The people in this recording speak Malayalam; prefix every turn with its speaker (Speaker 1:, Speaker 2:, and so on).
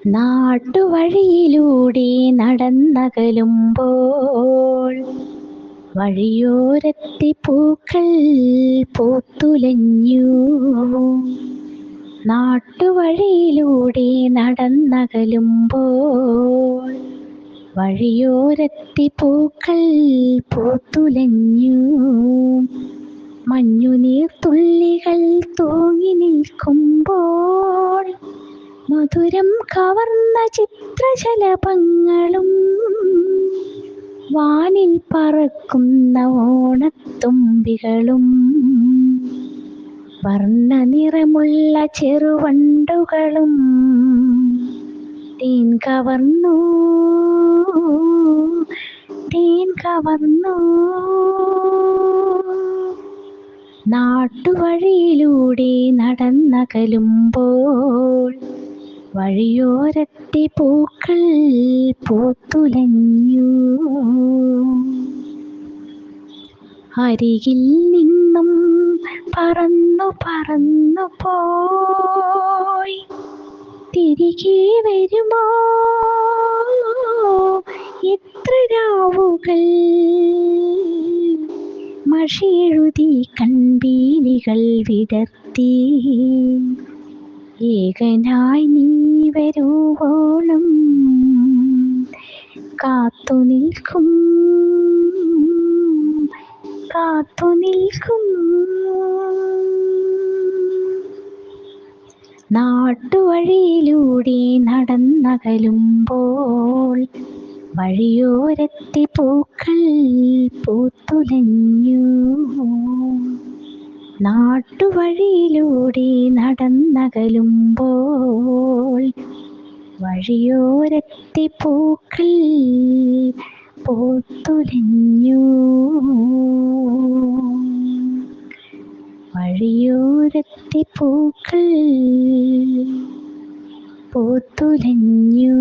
Speaker 1: നാട്ടുവഴിയിലൂടെ നടന്നകലുമ്പോൾ വഴിയോരത്തെ പൂക്കൾ പൂത്തുലഞ്ഞു. നാട്ടുവഴിയിലൂടെ നടന്നകലുമ്പോൾ വഴിയോരത്തെ പൂക്കൾ പൂത്തുലഞ്ഞു. മഞ്ഞുനീർത്തുള്ളികൾ തൂങ്ങി നിൽക്കുമ്പോൾ മധുരം കവർന്ന ചിത്രശലഭങ്ങളും വാനിൽ പറക്കുന്ന ഓണത്തുമ്പികളും വർണ്ണ നിറമുള്ള ചെറുവണ്ടുകളും തേൻ കവർന്നു തേൻ കവർന്നു. നാട്ടുവഴിയിലൂടെ നടന്നകലുമ്പോൾ വഴിയോരത്തെ പൂക്കൾ പൂത്തുലഞ്ഞു. അരികിൽ നിന്നും പറന്നു പറന്നു പോയി തിരികെ വരുമോ എത്ര രാവുകൾ. മഷിയെഴുതി കൺപീലികൾ വിടർത്തി ഏകനായി നീ വരുവോളം കാത്തുനിൽക്കും കാത്തുനിൽക്കും. നാട്ടുവഴിയിലൂടെ നടന്നകലുമ്പോൾ വഴിയോരത്തെ പൂക്കൾ പൂത്തുലഞ്ഞു. നാട്ടുവഴിയിലൂടെ നടന്നകലുമ്പോൾ വഴിയോരത്തെ പൂക്കൾ പൂത്തുലഞ്ഞു. വഴിയോരത്തെ പൂക്കൾ പൂത്തുലഞ്ഞു.